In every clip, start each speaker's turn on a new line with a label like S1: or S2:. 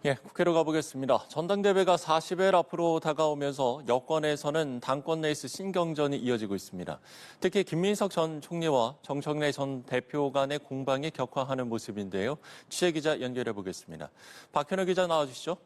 S1: 예, 국회로 가보겠습니다. 전당대회가 40일 앞으로 다가오면서 여권에서는 당권 레이스 신경전이 이어지고 있습니다. 특히 김민석 전 총리와 정청래 전 대표 간의 공방이 격화하는 모습인데요. 취재기자 연결해 보겠습니다. 박현우 기자 나와주시죠.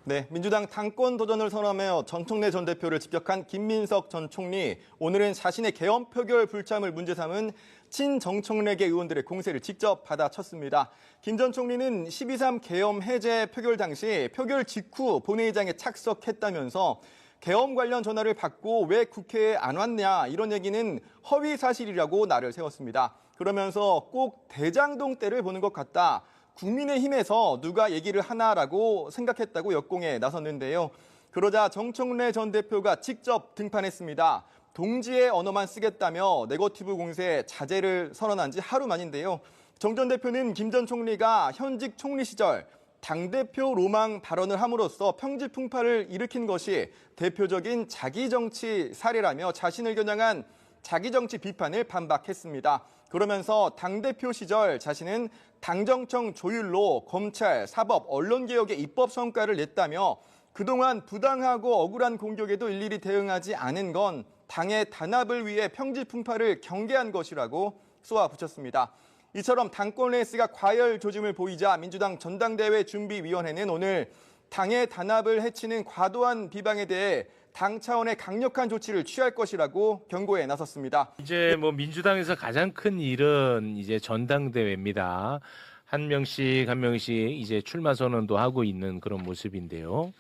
S2: 네, 민주당 당권 도전을 선언하며 정청래 전 대표를 직격한 김민석 전 총리. 오늘은 자신의 계엄 표결 불참을 문제 삼은 친정청래계 의원들의 공세를 직접 받아쳤습니다. 김 전 총리는 12.3 계엄 해제 표결 당시 표결 직후 본회의장에 착석했다면서 계엄 관련 전화를 받고 왜 국회에 안 왔냐 이런 얘기는 허위 사실이라고 날을 세웠습니다. 그러면서 꼭 대장동 때를 보는 것 같다. 국민의힘에서 누가 얘기를 하나라고 생각했다고 역공에 나섰는데요. 그러자 정청래 전 대표가 직접 등판했습니다. 동지의 언어만 쓰겠다며 네거티브 공세 자제를 선언한 지 하루 만인데요. 정 전 대표는 김 전 총리가 현직 총리 시절 당대표 로망 발언을 함으로써 평지풍파를 일으킨 것이 대표적인 자기정치 사례라며 자신을 겨냥한 자기정치 비판을 반박했습니다. 그러면서 당대표 시절 자신은 당정청 조율로 검찰, 사법, 언론개혁의 입법 성과를 냈다며 그동안 부당하고 억울한 공격에도 일일이 대응하지 않은 건 당의 단합을 위해 평지풍파를 경계한 것이라고 쏘아붙였습니다. 이처럼 당권 레이스가 과열 조짐을 보이자 민주당 전당대회 준비위원회는 오늘 당의 단합을 해치는 과도한 비방에 대해 당 차원의 강력한 조치를 취할 것이라고 경고에 나섰습니다.
S3: 이제 민주당에서 가장 큰 일은 이제 전당대회입니다. 한 명씩 이제 출마 선언도 하고 있는 그런 모습인데요.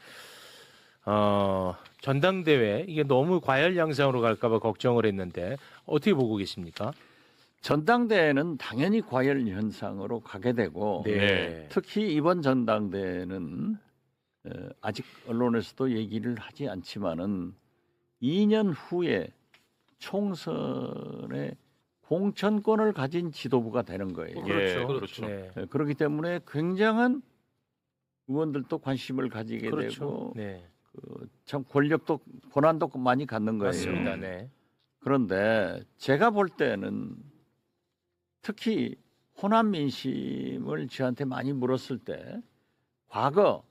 S3: 전당대회 이게 너무 과열 양상으로 갈까 봐 걱정을 했는데 어떻게 보고 계십니까?
S4: 전당대회는 당연히 과열 현상으로 가게 되고
S3: 네.
S4: 특히 이번 전당대회는 아직 언론에서도 얘기를 하지 않지만은 2년 후에 총선에 공천권을 가진 지도부가 되는 거예요.
S3: 그렇죠.
S4: 네. 그렇기 때문에 굉장한 의원들도 관심을 가지게
S3: 그렇죠.
S4: 되고
S3: 네.
S4: 참 권력도 권한도 많이 갖는 거예요.
S3: 맞습니다. 네.
S4: 그런데 제가 볼 때는 특히 호남 민심을 저한테 많이 물었을 때 과거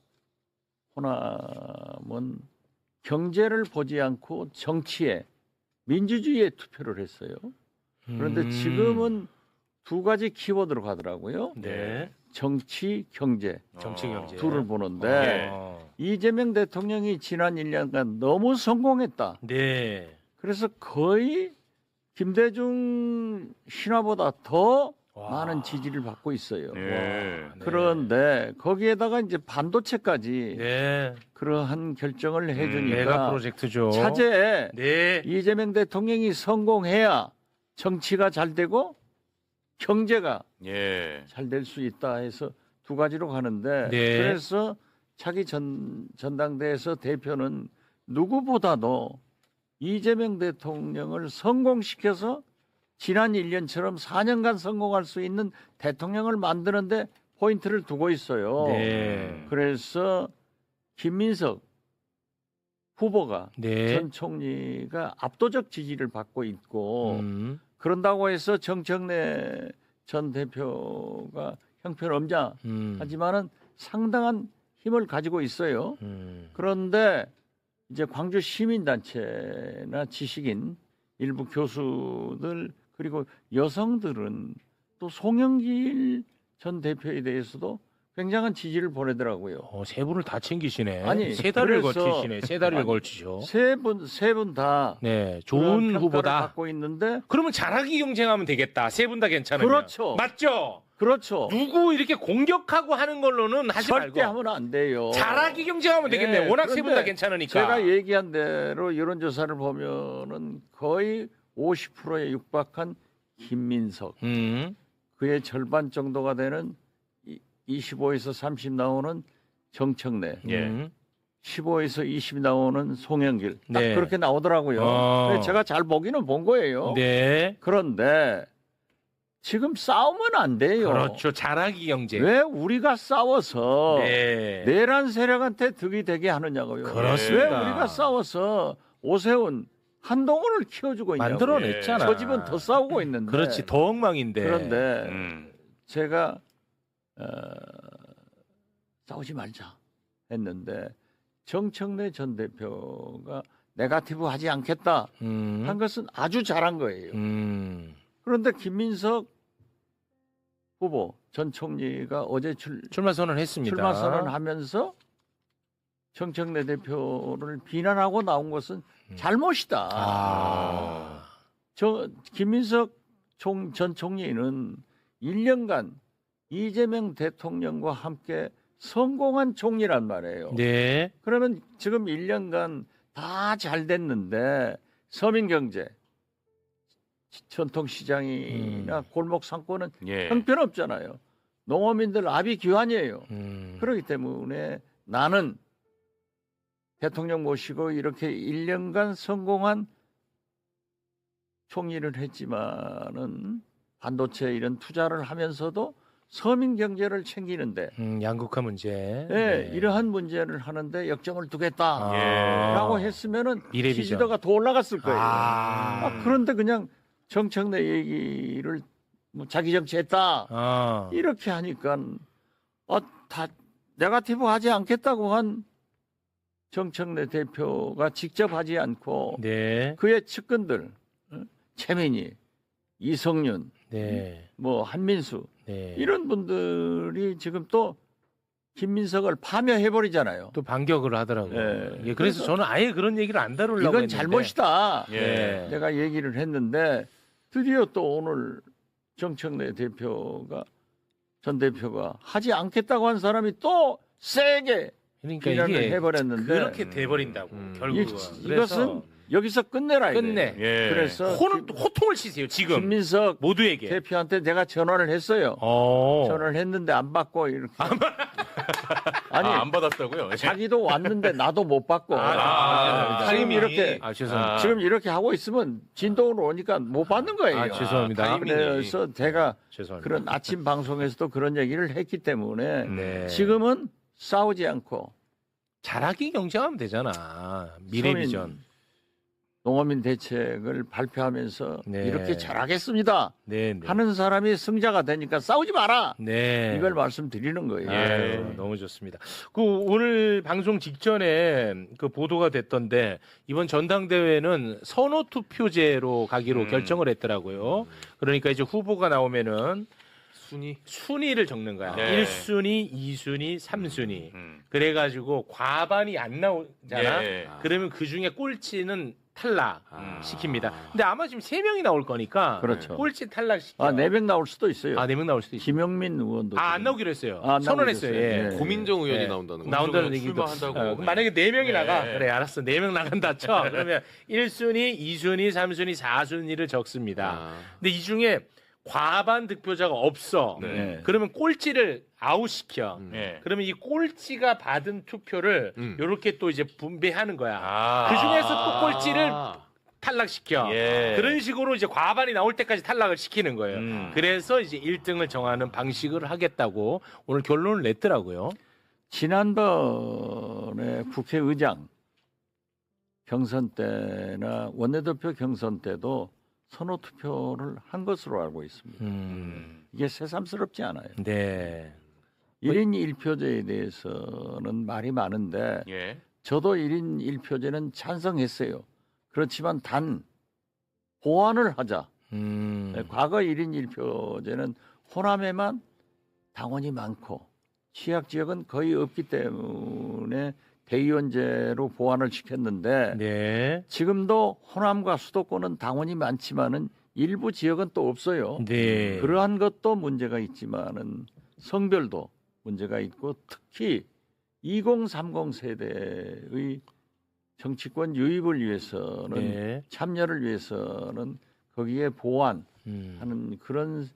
S4: 호남은 경제를 보지 않고 정치에 민주주의에 투표를 했어요. 그런데 지금은 두 가지 키워드로 가더라고요.
S3: 네.
S4: 정치, 경제
S3: 정치 경제
S4: 둘을 보는데 이재명 대통령이 지난 1년간 너무 성공했다.
S3: 네.
S4: 그래서 거의 김대중 신화보다 더 많은 지지를 받고 있어요.
S3: 네.
S4: 그런데 거기에다가 이제 반도체까지
S3: 네.
S4: 그러한 결정을 해주니까
S3: 메가 프로젝트죠.
S4: 차제에
S3: 네.
S4: 이재명 대통령이 성공해야 정치가 잘 되고 경제가 잘 될 수 있다 해서 두 가지로 가는데
S3: 네.
S4: 그래서 차기 전당대회에서 대표는 누구보다도 이재명 대통령을 성공시켜서 지난 1년처럼 4년간 성공할 수 있는 대통령을 만드는데 포인트를 두고 있어요.
S3: 네.
S4: 그래서 김민석 후보가
S3: 네.
S4: 전 총리가 압도적 지지를 받고 있고 그런다고 해서 정청래 전 대표가 형편없냐 하지만은 상당한 힘을 가지고 있어요. 그런데 이제 광주 시민단체나 지식인 일부 교수들 그리고 여성들은 또 송영길 전 대표에 대해서도 굉장한 지지를 보내더라고요.
S3: 세 분을 다 챙기시네.
S4: 아니,
S3: 세 달을
S4: 그래서-
S3: 걸치시네. 세 달을 걸치죠.
S4: 세 분 다
S3: 네, 좋은 후보다.
S4: 갖고 있는데
S3: 그러면 잘하기 경쟁하면 되겠다. 세 분 다 괜찮으면.
S4: 그렇죠.
S3: 맞죠?
S4: 그렇죠.
S3: 누구 이렇게 공격하고 하는 걸로는 하지
S4: 절대
S3: 말고
S4: 하면 안 돼요.
S3: 잘하기 경쟁하면 되겠네.
S4: 네,
S3: 워낙 세 분 다
S4: 그런데
S3: 괜찮으니까.
S4: 제가 얘기한 대로 여론조사를 보면은 거의 50%에 육박한 김민석, 그의 절반 정도가 되는 25에서 30 나오는 정청래, 15에서 20 나오는 송영길 딱
S3: 네.
S4: 그렇게 나오더라고요. 근데 제가 잘 보기는 본 거예요.
S3: 네.
S4: 그런데 지금 싸우면 안 돼요.
S3: 그렇죠. 잘하기 경쟁.
S4: 왜 우리가 싸워서
S3: 네.
S4: 내란 세력한테 득이 되게 하느냐고요.
S3: 그렇습니다.
S4: 왜 우리가 싸워서 오세훈, 한동훈을 키워주고 있냐고.
S3: 만들어냈잖아.
S4: 저 집은 더 싸우고 있는데.
S3: 그렇지. 더 엉망인데.
S4: 그런데 제가 싸우지 말자 했는데 정청래 전 대표가 네거티브 하지 않겠다 한 것은 아주 잘한 거예요. 그런데 김민석 후보 전 총리가 어제
S3: 출마 선언했습니다.
S4: 출마 선언하면서 정청래 대표를 비난하고 나온 것은 잘못이다. 저 김민석 전 총리는 1년간 이재명 대통령과 함께 성공한 총리란 말이에요.
S3: 네.
S4: 그러면 지금 1년간 다 잘 됐는데 서민경제, 전통시장이나 골목 상권은 형편없잖아요. 농어민들 아비규환이에요. 그렇기 때문에 나는 대통령 모시고 이렇게 1년간 성공한 총리를 했지만은 반도체 이런 투자를 하면서도 서민 경제를 챙기는데
S3: 양극화 문제.
S4: 네, 이러한 문제를 하는데 역점을 두겠다라고 했으면은
S3: 미래비전.
S4: 지지도가 더 올라갔을 거예요. 그런데 그냥 정청래 얘기를 뭐 자기 정치했다 이렇게 하니까 다 네거티브 하지 않겠다고 한 정청래 대표가 직접 하지 않고
S3: 네.
S4: 그의 측근들 최민희, 이성윤,
S3: 네.
S4: 뭐 한민수
S3: 네.
S4: 이런 분들이 지금 또 김민석을 파멸해 버리잖아요.
S3: 또 반격을 하더라고요.
S4: 네.
S3: 예, 그래서 저는 아예 그런 얘기를 안 다루려고
S4: 이건
S3: 했는데.
S4: 잘못이다.
S3: 예.
S4: 내가 얘기를 했는데 드디어 또 오늘 정청래 전 대표가 하지 않겠다고 한 사람이 또 세게
S3: 그러니까
S4: 비난을
S3: 이게
S4: 해버렸는데
S3: 그렇게 돼버린다고 결국은.
S4: 이것은 여기서 끝내라 이거예요.
S3: 끝내.
S4: 그래서
S3: 호통을 치세요 지금
S4: 김민석
S3: 모두에게.
S4: 대표한테 내가 전화를 했어요. 전화를 했는데 안 받고 이렇게. 아니
S5: 안 받았다고요?
S4: 자기도 왔는데 나도 못 받고. 지금 이렇게
S3: 죄송합니다.
S4: 지금 이렇게 하고 있으면 진동으로 오니까 못 받는 거예요.
S3: 죄송합니다.
S4: 그래서 제가
S3: 죄송합니다.
S4: 그런 아침 방송에서도 그런 얘기를 했기 때문에
S3: 네.
S4: 지금은 싸우지 않고
S3: 잘하기 경쟁하면 되잖아. 미래비전.
S4: 농어민 대책을 발표하면서
S3: 네.
S4: 이렇게 잘하겠습니다
S3: 네, 네.
S4: 하는 사람이 승자가 되니까 싸우지 마라.
S3: 네.
S4: 이걸 말씀드리는 거예요.
S3: 아유, 너무 좋습니다. 그 오늘 방송 직전에 그 보도가 됐던데 이번 전당대회는 선호 투표제로 가기로 결정을 했더라고요. 그러니까 이제 후보가 나오면은 순위를 적는 거야.
S5: 네.
S3: 1순위, 2순위, 3순위. 그래가지고 과반이 안 나오잖아.
S5: 네.
S3: 그러면 그 중에 꼴찌는 탈락 시킵니다. 근데 아마 지금 3명이 나올 거니까
S4: 그렇죠.
S3: 꼴찌 탈락 시켜.
S4: 4명 나올 수도 있어요.
S3: 4명 나올 수도 있어요.
S4: 김영민 의원도.
S3: 안 나오기로 했어요.
S4: 안
S3: 선언했어요.
S4: 나오기로
S3: 예.
S4: 했어요. 네.
S5: 고민정 의원이
S3: 네.
S5: 나온다는 거.
S3: 나온다는 얘기도.
S5: 출마한다고.
S3: 만약에 4명이
S5: 네.
S3: 나가. 그래, 알았어. 4명 나간다 쳐. 그러면 1순위, 2순위, 3순위, 4순위를 적습니다. 근데 이 중에 과반 득표자가 없어.
S4: 네.
S3: 그러면 꼴찌를 아웃시켜.
S5: 네.
S3: 그러면 이 꼴찌가 받은 투표를 이렇게 또 이제 분배하는 거야. 그 중에서 또 꼴찌를 탈락시켜.
S5: 예.
S3: 그런 식으로 이제 과반이 나올 때까지 탈락을 시키는 거예요. 그래서 이제 1등을 정하는 방식을 하겠다고 오늘 결론을 냈더라고요.
S4: 지난번에 국회의장 경선 때나 원내대표 경선 때도 선호 투표를 한 것으로 알고 있습니다. 이게 새삼스럽지 않아요.
S3: 네.
S4: 1인 1표제에 대해서는 말이 많은데
S5: 예.
S4: 저도 1인 1표제는 찬성했어요. 그렇지만 단 보완을 하자. 과거 1인 1표제는 호남에만 당원이 많고 취약 지역은 거의 없기 때문에 대의원제로 보완을 시켰는데
S3: 네.
S4: 지금도 호남과 수도권은 당원이 많지만은 일부 지역은 또 없어요.
S3: 네.
S4: 그러한 것도 문제가 있지만은 성별도 문제가 있고 특히 2030 세대의 정치권 유입을 위해서는
S3: 네.
S4: 참여를 위해서는 거기에 보완하는 그런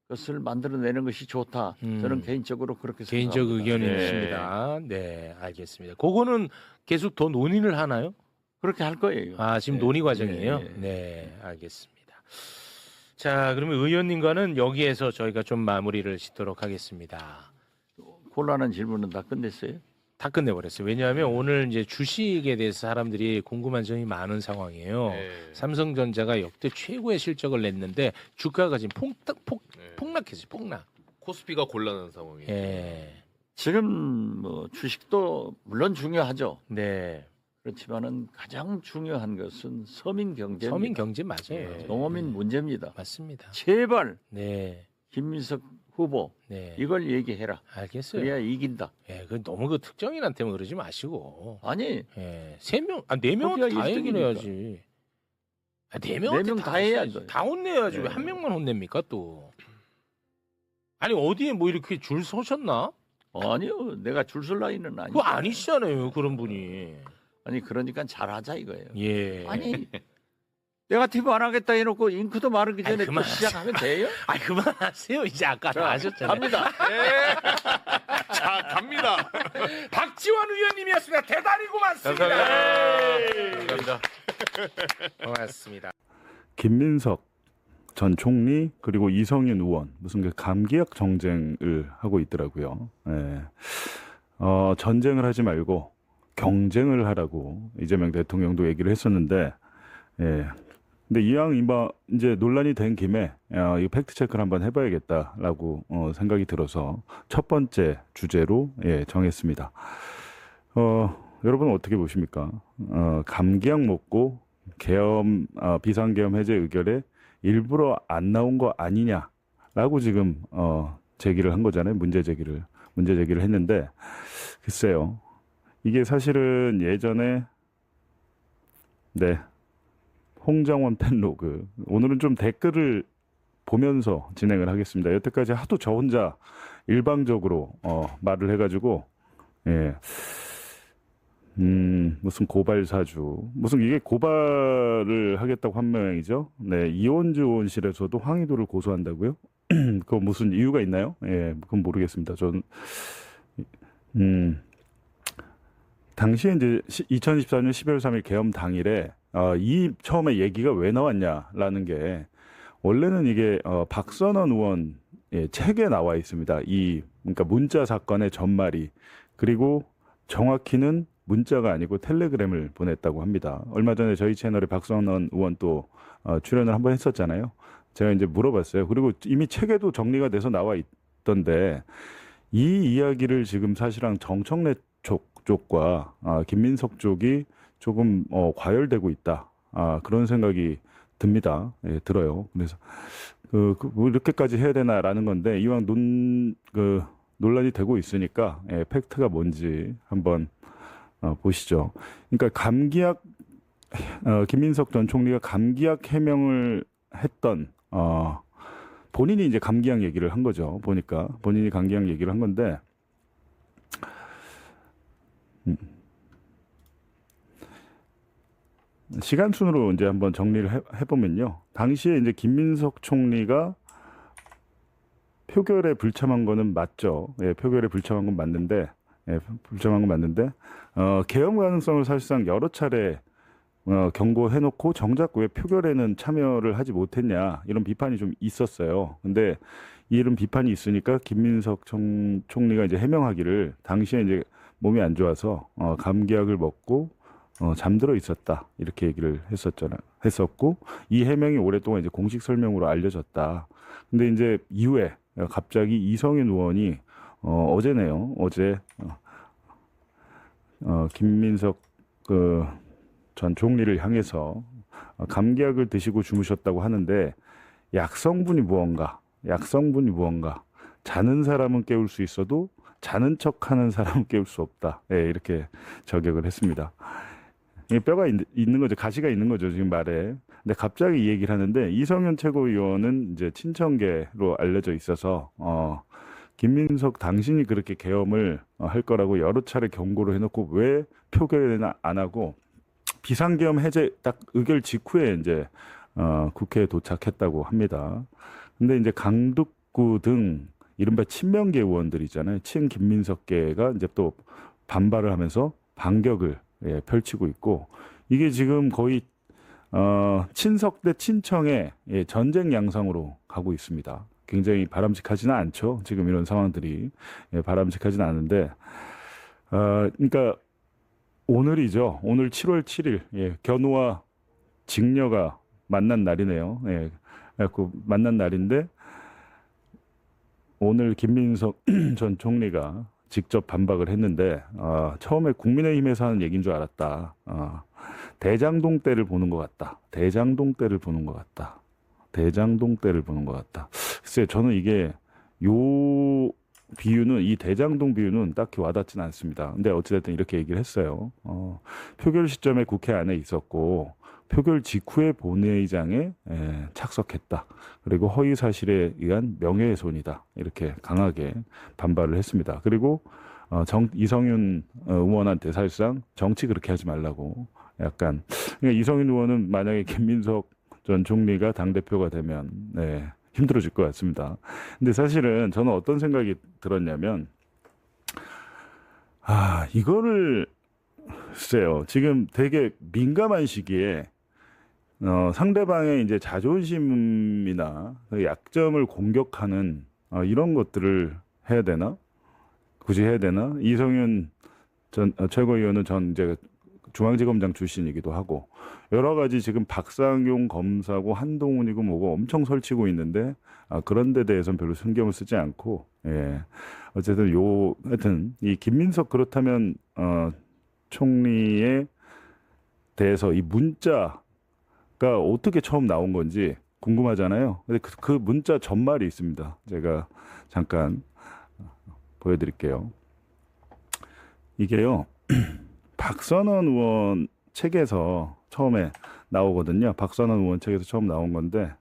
S4: 것을 만들어내는 것이 좋다. 저는 개인적으로 그렇게
S3: 개인적
S4: 생각합니다.
S3: 의견이
S5: 네.
S3: 있습니다. 네, 알겠습니다. 그거는 계속 더 논의를 하나요?
S4: 그렇게 할 거예요.
S3: 아, 지금
S4: 네.
S3: 논의 과정이에요?
S4: 네.
S3: 네, 알겠습니다. 자, 그러면 의원님과는 여기에서 저희가 좀 마무리를 짓도록 하겠습니다.
S4: 곤란한 질문은 다 끝냈어요.
S3: 다 끝내버렸어요. 왜냐하면 오늘 이제 주식에 대해서 사람들이 궁금한 점이 많은 상황이에요.
S5: 네.
S3: 삼성전자가 역대 최고의 실적을 냈는데 주가가 지금 폭락했어요. 폭락.
S5: 코스피가 곤란한 상황이에요.
S3: 예.
S4: 지금 뭐 주식도 물론 중요하죠.
S3: 네.
S4: 그렇지만은 가장 중요한 것은 서민 경제,
S3: 서민 경제 맞아요.
S4: 농어민 문제입니다.
S3: 맞습니다.
S4: 제발
S3: 네.
S4: 김민석 후보
S3: 네.
S4: 이걸 얘기해라.
S3: 알겠어요.
S4: 그래야 이긴다.
S3: 예, 그 너무 그 특정인한 때문에 그러지 마시고.
S4: 아니
S3: 예, 3명, 네 명한테
S4: 거기가
S3: 다 얘기를
S4: 1등이니까.
S3: 해야지. 네 명한테
S4: 명 다 해야죠.
S3: 다 혼내야지. 왜
S4: 네.
S3: 한 명만 혼냅니까 또? 아니 어디에 뭐 이렇게 줄 서셨나?
S4: 아니요, 내가 줄 설 나이는 아니고.
S3: 그거 아니시잖아요, 그런 분이.
S4: 아니 그러니까 잘하자 이거예요.
S3: 예.
S4: 아니 내가 TV 안 하겠다 해놓고 잉크도 마르기
S3: 아니,
S4: 전에 또
S3: 그만하세요.
S4: 시작하면 돼요?
S3: 아 그만하세요. 이제 아까 다 하셨잖아요.
S4: 갑니다.
S5: 자, 갑니다.
S3: 박지원 의원님이었습니다. 대단히 고맙습니다.
S5: 감사합니다.
S3: 고맙습니다.
S6: 김민석 전 총리 그리고 이성윤 의원 무슨 그 감기약 정쟁을 하고 있더라고요. 예. 전쟁을 하지 말고 경쟁을 하라고 이재명 대통령도 얘기를 했었는데, 예. 근데 이왕 이제 논란이 된 김에 이 팩트 체크를 한번 해봐야겠다라고 생각이 들어서 첫 번째 주제로 정했습니다. 여러분 어떻게 보십니까? 감기약 먹고 계엄 비상계엄 해제 의결에 일부러 안 나온 거 아니냐라고 지금 제기를 한 거잖아요. 문제 제기를 했는데 글쎄요. 이게 사실은 예전에 홍정원 팬로그 오늘은 좀 댓글을 보면서 진행을 하겠습니다. 여태까지 하도 저 혼자 일방적으로 말을 해가지고 무슨 고발 사주 무슨 이게 고발을 하겠다고 한 모양이죠. 네, 이혼주 의원실에서도 황희도를 고소한다고요? 그거 무슨 이유가 있나요? 예, 그건 모르겠습니다. 저는 당시에 이제 2024년 12월 3일 계엄 당일에 이 처음에 얘기가 왜 나왔냐라는 게 원래는 이게 박선원 의원 책에 나와 있습니다. 그러니까 문자 사건의 전말이 그리고 정확히는 문자가 아니고 텔레그램을 보냈다고 합니다. 얼마 전에 저희 채널에 박선원 의원 또 출연을 한번 했었잖아요. 제가 이제 물어봤어요. 그리고 이미 책에도 정리가 돼서 나와 있던데 이 이야기를 지금 사실상 정청래 쪽과 김민석 쪽이 조금 과열되고 있다. 그런 생각이 듭니다. 예, 들어요. 그래서 뭐 이렇게까지 해야 되나라는 건데 이왕 논란이 되고 있으니까 팩트가 뭔지 한번 보시죠. 그러니까 감기약 김민석 전 총리가 감기약 해명을 했던 본인이 이제 감기약 얘기를 한 거죠. 보니까 본인이 감기약 얘기를 한 건데 시간 순으로 이제 한번 정리를 해보면요. 당시에 이제 김민석 총리가 표결에 불참한 거는 맞죠. 예, 표결에 불참한 건 맞는데, 계엄 가능성을 사실상 여러 차례 경고해놓고 정작 왜 표결에는 참여를 하지 못했냐 이런 비판이 좀 있었어요. 근데 이런 비판이 있으니까 김민석 총리가 이제 해명하기를 당시에 이제 몸이 안 좋아서 감기약을 먹고 잠들어 있었다 이렇게 얘기를 했었고 이 해명이 오랫동안 이제 공식 설명으로 알려졌다. 근데 이제 이후에 갑자기 이성윤 의원이 어제 김민석 전 총리를 향해서 감기약을 드시고 주무셨다고 하는데 약성분이 무언가 자는 사람은 깨울 수 있어도 자는 척하는 사람은 깨울 수 없다. 예, 이렇게 저격을 했습니다. 이게 뼈가 있는 거죠. 가시가 있는 거죠. 지금 말에. 근데 갑자기 이 얘기를 하는데 이성윤 최고위원은 이제 친청계로 알려져 있어서 김민석 당신이 그렇게 계엄을 할 거라고 여러 차례 경고를 해놓고 왜 표결에는 안 하고 비상계엄 해제 딱 의결 직후에 이제 국회에 도착했다고 합니다. 근데 이제 강북구 등 이른바 친명계 의원들이잖아요. 친김민석계가 이제 또 반발을 하면서 반격을 펼치고 있고 이게 지금 거의 친석 대 친청의 전쟁 양상으로 가고 있습니다. 굉장히 바람직하지는 않죠. 지금 이런 상황들이 바람직하지는 않은데 그러니까 오늘이죠. 오늘 7월 7일 견우와 직녀가 만난 날이네요. 만난 날인데 오늘 김민석 전 총리가 직접 반박을 했는데 처음에 국민의힘에서 하는 얘기인 줄 알았다. 대장동 때를 보는 것 같다. 대장동 때를 보는 것 같다. 대장동 때를 보는 것 같다. 글쎄 저는 이게 요 비유는 이 대장동 비유는 딱히 와닿지는 않습니다. 근데 어찌됐든 이렇게 얘기를 했어요. 표결 시점에 국회 안에 있었고 표결 직후에 본회의장에 착석했다. 그리고 허위 사실에 의한 명예훼손이다. 이렇게 강하게 반발을 했습니다. 그리고 이성윤 의원한테 사실상 정치 그렇게 하지 말라고 약간 그러니까 이성윤 의원은 만약에 김민석 전 총리가 당대표가 되면 힘들어질 것 같습니다. 근데 사실은 저는 어떤 생각이 들었냐면 이거를 글쎄요. 지금 되게 민감한 시기에 상대방의 이제 자존심이나 약점을 공격하는 이런 것들을 해야 되나? 굳이 해야 되나? 이성윤 전 최고위원은 전 이제 중앙지검장 출신이기도 하고 여러 가지 지금 박상용 검사고 한동훈이고 뭐고 엄청 설치고 있는데 그런 데 대해서는 별로 신경을 쓰지 않고 어쨌든 하여튼 이 김민석 그렇다면 총리에 대해서 이 문자가 어떻게 처음 나온 건지 궁금하잖아요. 근데 그 문자 전말이 있습니다. 제가 잠깐 보여드릴게요. 이게요. 박선원 의원 책에서 처음에 나오거든요. 박선원 의원 책에서 처음 나온 건데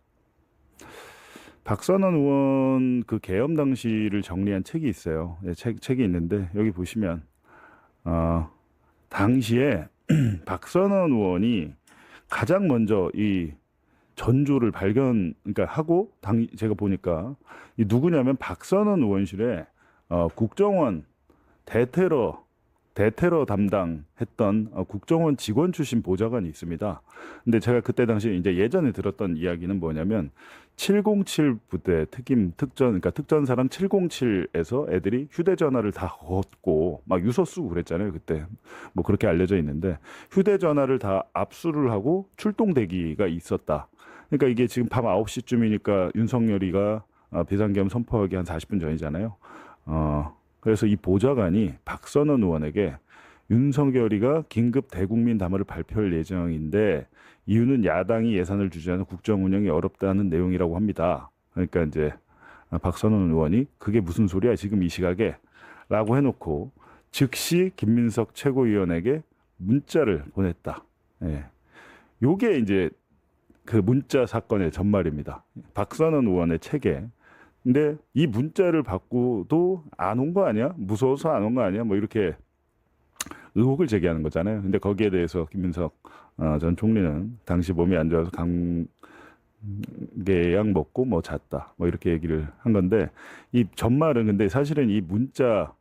S6: 박선원 의원 그 계엄 당시를 정리한 책이 있어요. 책이 있는데 여기 보시면 당시에 박선원 의원이 가장 먼저 이 전조를 그러니까 하고 제가 보니까 이 누구냐면 박선원 의원실에 국정원 대테러 담당했던 국정원 직원 출신 보좌관이 있습니다. 근데 제가 그때 당시 이제 예전에 들었던 이야기는 뭐냐면 707 부대 그러니까 특전사랑 707에서 애들이 휴대전화를 다 걷고 막 유서 쓰고 그랬잖아요. 그때 뭐 그렇게 알려져 있는데 휴대전화를 다 압수를 하고 출동 대기가 있었다. 그러니까 이게 지금 밤 9시쯤이니까 윤석열이가 비상계엄 선포하기 한 40분 전이잖아요. 그래서 이 보좌관이 박선원 의원에게 윤석열이가 긴급 대국민 담화를 발표할 예정인데 이유는 야당이 예산을 주지 않아 국정 운영이 어렵다는 내용이라고 합니다. 그러니까 이제 박선원 의원이 그게 무슨 소리야 지금 이 시각에 라고 해놓고 즉시 김민석 최고위원에게 문자를 보냈다. 요게 이제 그 문자 사건의 전말입니다. 박선원 의원의 책에. 근데 이 문자를 받고도 안 온 거 아니야? 무서워서 안 온 거 아니야? 뭐 이렇게 의혹을 제기하는 거잖아요. 근데 거기에 대해서 김민석 전 총리는 당시 몸이 안 좋아서 감개약 먹고 뭐 잤다. 뭐 이렇게 얘기를 한 건데 이 전말은 근데 사실은 이 문자가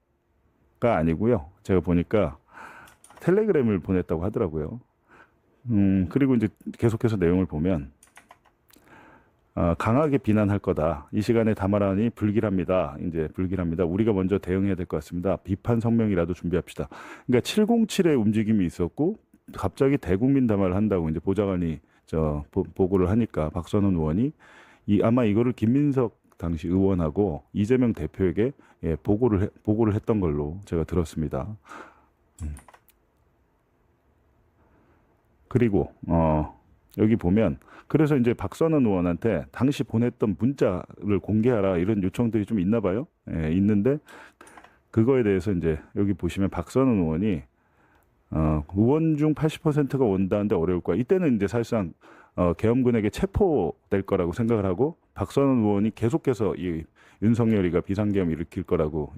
S6: 아니고요. 제가 보니까 텔레그램을 보냈다고 하더라고요. 그리고 이제 계속해서 내용을 보면 강하게 비난할 거다. 이 시간에 담화라니 불길합니다. 이제 불길합니다. 우리가 먼저 대응해야 될 것 같습니다. 비판 성명이라도 준비합시다. 그러니까 707의 움직임이 있었고 갑자기 대국민 담화를 한다고 이제 보좌관이 보고를 하니까 박선원 의원이 아마 이거를 김민석 당시 의원하고 이재명 대표에게 보고를 했던 걸로 제가 들었습니다. 그리고 여기 보면 그래서 이제 박선원 의원한테 당시 보냈던 문자를 공개하라 이런 요청들이 좀 있나 봐요. 있는데 그거에 대해서 이제 여기 보시면 박선원 의원이 의원 중 80%가 온다는데 어려울 거야. 이때는 이제 사실상 계엄군에게 체포될 거라고 생각을 하고 박선원 의원이 계속해서 이 윤석열이가 비상계엄 일으킬 거라고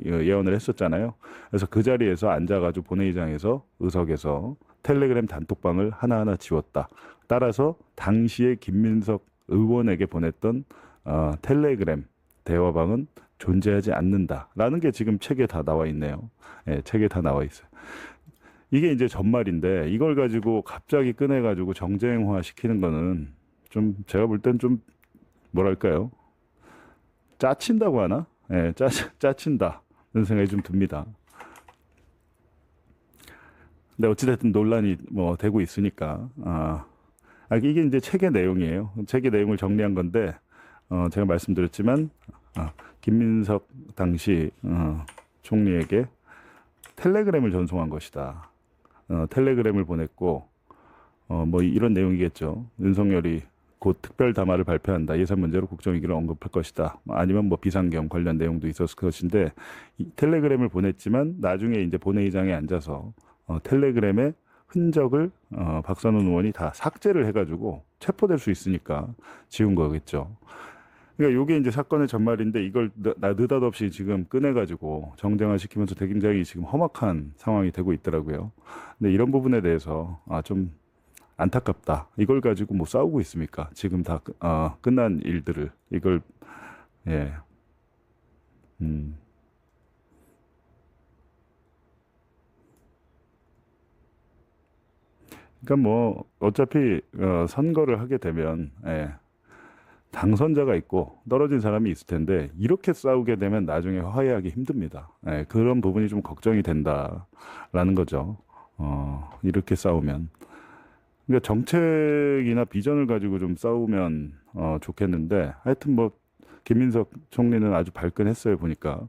S6: 예언을 했었잖아요. 그래서 그 자리에서 앉아가지고 본회의장에서 의석에서 텔레그램 단톡방을 하나하나 지웠다. 따라서 당시에 김민석 의원에게 보냈던 텔레그램 대화방은 존재하지 않는다라는 게 지금 책에 다 나와 있네요. 책에 다 나와 있어요. 이게 이제 전말인데 이걸 가지고 갑자기 꺼내가지고 정쟁화 시키는 거는 좀 제가 볼 땐 좀 뭐랄까요? 짜친다고 하나? 짜친다. 그런 생각이 좀 듭니다. 근데 어찌됐든 논란이 뭐 되고 있으니까 이게 이제 책의 내용이에요. 책의 내용을 정리한 건데 제가 말씀드렸지만 김민석 당시 총리에게 텔레그램을 전송한 것이다. 텔레그램을 보냈고 뭐 이런 내용이겠죠. 윤석열이 곧 특별 담화를 발표한다. 예산 문제로 국정위기를 언급할 것이다. 아니면 뭐 비상경 관련 내용도 있었을 것인데 이 텔레그램을 보냈지만 나중에 이제 본회의장에 앉아서 텔레그램의 흔적을 박선원 의원이 다 삭제를 해가지고 체포될 수 있으니까 지운 거겠죠. 그러니까 이게 이제 사건의 전말인데 이걸 느닷없이 지금 꺼내가지고 정쟁화시키면서 굉장히 지금 험악한 상황이 되고 있더라고요. 근데 이런 부분에 대해서 좀 안타깝다. 이걸 가지고 뭐 싸우고 있습니까? 지금 다 끝난 일들을 이걸 예. 그러니까 뭐 어차피 선거를 하게 되면 당선자가 있고 떨어진 사람이 있을 텐데 이렇게 싸우게 되면 나중에 화해하기 힘듭니다. 그런 부분이 좀 걱정이 된다라는 거죠. 이렇게 싸우면. 그러니까 정책이나 비전을 가지고 좀 싸우면 좋겠는데 하여튼 뭐 김민석 총리는 아주 발끈했어요 보니까.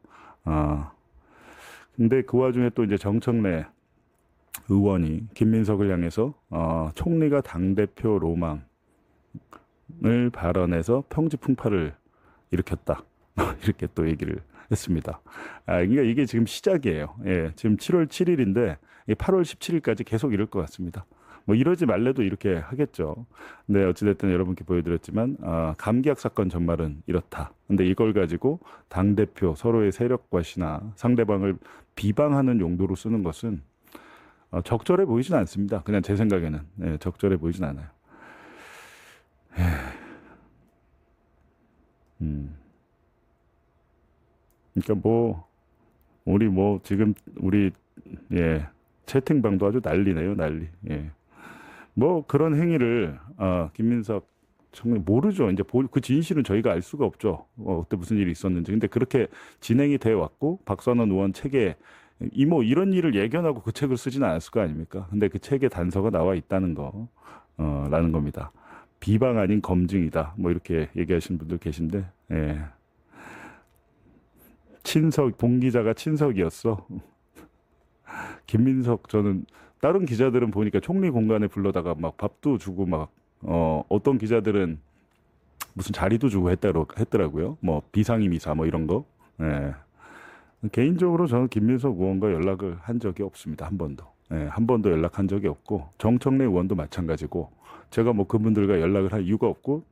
S6: 근데 그 와중에 또 이제 정청래 의원이 김민석을 향해서 총리가 당대표 로망을 발언해서 평지풍파를 일으켰다. 이렇게 또 얘기를 했습니다. 그러니까 이게 지금 시작이에요. 예, 지금 7월 7일인데 8월 17일까지 계속 이럴 것 같습니다. 뭐 이러지 말래도 이렇게 하겠죠. 근데 어찌됐든 여러분께 보여드렸지만 감기약 사건 전말은 이렇다. 근데 이걸 가지고 당대표 서로의 세력 과시나 상대방을 비방하는 용도로 쓰는 것은 적절해 보이진 않습니다. 그냥 제 생각에는 적절해 보이진 않아요. 그러니까 뭐 우리 뭐 지금 우리 채팅방도 아주 난리네요, 난리. 예. 뭐 그런 행위를 김민석 총리 모르죠. 이제 그 진실은 저희가 알 수가 없죠. 그때 무슨 일이 있었는지. 근데 그렇게 진행이 돼 왔고 박선원 의원 책에 뭐 이런 일을 예견하고 그 책을 쓰지는 않았을 거 아닙니까? 근데 그 책에 단서가 나와 있다는 거 라는 겁니다. 비방 아닌 검증이다. 뭐 이렇게 얘기하시는 분들 계신데, 예. 본 기자가 친석이었어. 김민석 저는 다른 기자들은 보니까 총리 공간에 불러다가 막 밥도 주고 막 어떤 기자들은 무슨 자리도 주고 했더라고요. 뭐 비상임 이사 뭐 이런 거. 예. 개인적으로 저는 김민석 의원과 연락을 한 적이 없습니다. 한 번도. 한 번도 연락한 적이 없고 정청래 의원도 마찬가지고 제가 뭐 그분들과 연락을 할 이유가 없고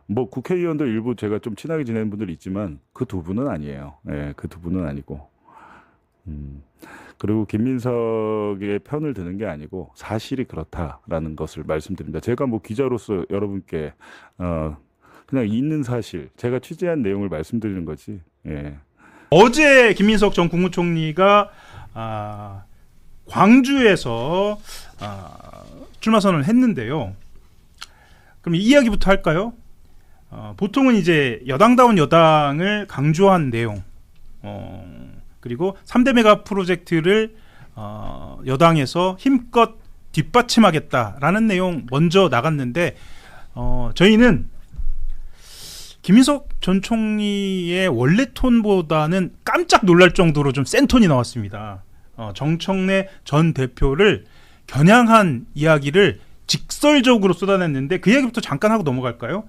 S6: 뭐 국회의원들 일부 제가 좀 친하게 지내는 분들 있지만 그 두 분은 아니에요. 그 두 분은 아니고. 그리고 김민석의 편을 드는 게 아니고 사실이 그렇다라는 것을 말씀드립니다. 제가 뭐 기자로서 여러분께 그냥 있는 사실, 제가 취재한 내용을 말씀드리는 거지. 예.
S7: 어제 김민석 전 국무총리가 광주에서 출마 선언을 했는데요. 그럼 이 이야기부터 할까요? 보통은 이제 여당다운 여당을 강조한 내용, 그리고 3대 메가 프로젝트를 여당에서 힘껏 뒷받침하겠다라는 내용 먼저 나갔는데 저희는 김민석 전 총리의 원래 톤보다는 깜짝 놀랄 정도로 좀 센 톤이 나왔습니다. 정청래 전 대표를 겨냥한 이야기를 직설적으로 쏟아냈는데 그 이야기부터 잠깐 하고 넘어갈까요?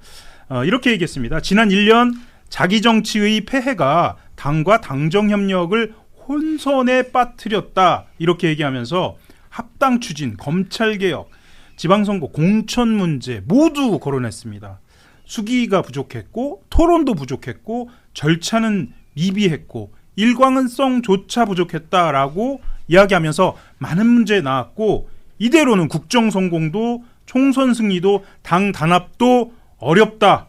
S7: 이렇게 얘기했습니다. 지난 1년 자기 정치의 폐해가 당과 당정 협력을 혼선에 빠뜨렸다. 이렇게 얘기하면서 합당 추진, 검찰개혁, 지방선거, 공천 문제 모두 거론했습니다. 수기가 부족했고 토론도 부족했고 절차는 미비했고 일관성조차 부족했다라고 이야기하면서 많은 문제 나왔고 이대로는 국정 성공도 총선 승리도 당 단합도 어렵다.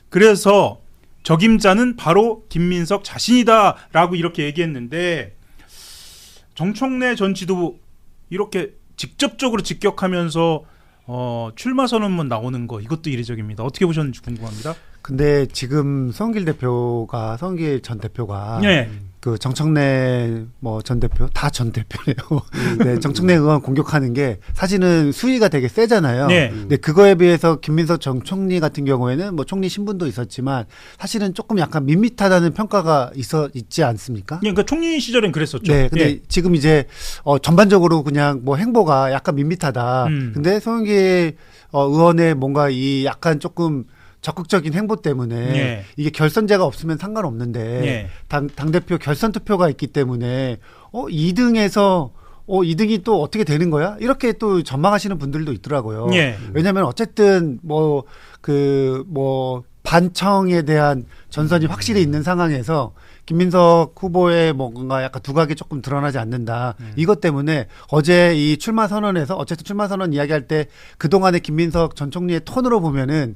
S7: 그래서 적임자는 바로 김민석 자신이다라고 이렇게 얘기했는데 정청래 전 지도 이렇게 직접적으로 직격하면서 출마 선언문 나오는 거 이것도 이례적입니다. 어떻게 보셨는지 궁금합니다.
S8: 근데 지금 성길 전 대표가
S7: 네.
S8: 그 정청래 뭐 전 대표 다 전 대표네요. 네, 정청래 의원 공격하는 게 사실은 수위가 되게 세잖아요.
S7: 네.
S8: 근데 그거에 비해서 김민석 전 총리 같은 경우에는 뭐 총리 신분도 있었지만 사실은 조금 약간 밋밋하다는 평가가 있지 않습니까?
S7: 그러니까 총리 시절엔 그랬었죠.
S8: 네, 근데
S7: 예.
S8: 지금 이제 전반적으로 그냥 뭐 행보가 약간 밋밋하다. 근데 송영길 의원의 뭔가 이 약간 조금 적극적인 행보 때문에
S7: 예.
S8: 이게 결선제가 없으면 상관없는데
S7: 예.
S8: 당대표 결선 투표가 있기 때문에 2등에서 2등이 또 어떻게 되는 거야? 이렇게 또 전망하시는 분들도 있더라고요.
S7: 예.
S8: 왜냐하면 어쨌든 뭐 반청에 대한 전선이 확실히 있는 상황에서 김민석 후보의 뭔가 약간 두각이 조금 드러나지 않는다. 이것 때문에 어제 이 출마 선언에서 어쨌든 출마 선언 이야기할 때 그동안의 김민석 전 총리의 톤으로 보면은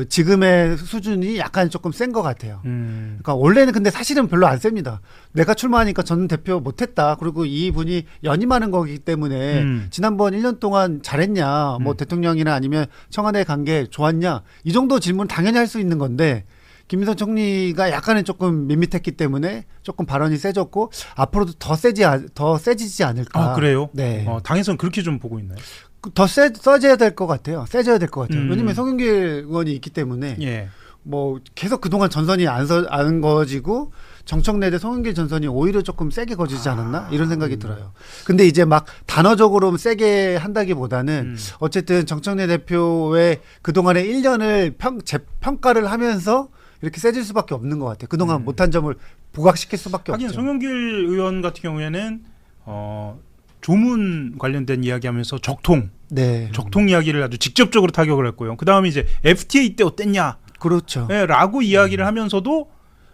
S8: 지금의 수준이 약간 조금 센 것 같아요. 그러니까 원래는 근데 사실은 별로 안 셉니다. 내가 출마하니까 전 대표 못했다. 그리고 이 분이 연임하는 거기 때문에 지난번 1년 동안 잘했냐, 뭐 대통령이나 아니면 청와대 관계 좋았냐, 이 정도 질문 당연히 할 수 있는 건데. 김민석 총리가 약간은 조금 밋밋했기 때문에 조금 발언이 세졌고 앞으로도 더 세지지 않을까.
S7: 아, 그래요?
S8: 네.
S7: 당에서는 그렇게 좀 보고 있나요?
S8: 더 세져야 될 것 같아요. 세져야 될 것 같아요. 왜냐면 송영길 의원이 있기 때문에
S7: 예.
S8: 뭐 계속 그동안 전선이 안 거지고 정청래 대 송영길 전선이 오히려 조금 세게 거지지 않았나 이런 생각이 들어요. 근데 이제 막 단어적으로 세게 한다기보다는 어쨌든 정청래 대표의 그동안의 1년을 평가를 하면서 이렇게 세질 수밖에 없는 것 같아요. 그동안 못한 점을 부각시킬 수밖에
S7: 하긴
S8: 없죠.
S7: 송영길 의원 같은 경우에는 조문 관련된 이야기하면서 적통 이야기를 아주 직접적으로 타격을 했고요. 그 다음에 이제 FTA 때 어땠냐?
S8: 그렇죠.
S7: 네, 라고 이야기를 하면서도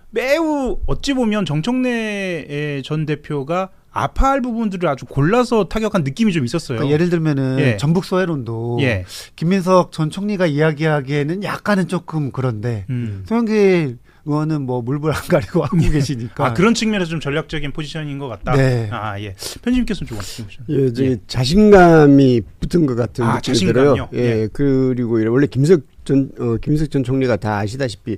S7: 매우 어찌 보면 정청래 전 대표가 아파할 부분들을 아주 골라서 타격한 느낌이 좀 있었어요.
S8: 그러니까 예를 들면은
S7: 예.
S8: 전북 소해론도
S7: 예.
S8: 김민석 전 총리가 이야기하기에는 약간은 조금 그런데 송영길 의원은 뭐 물불 안 가리고 하고 계시니까
S7: 그런 측면에서 좀 전략적인 포지션인 것 같다.
S8: 네.
S7: 예. 편집님께서는 좀 어떻게 보시나요?
S9: 예, 저기 자신감이 붙은 것 같은 느낌이
S7: 자신감이요?
S9: 들어요. 예, 그리고 원래 김민석 전 총리가 다 아시다시피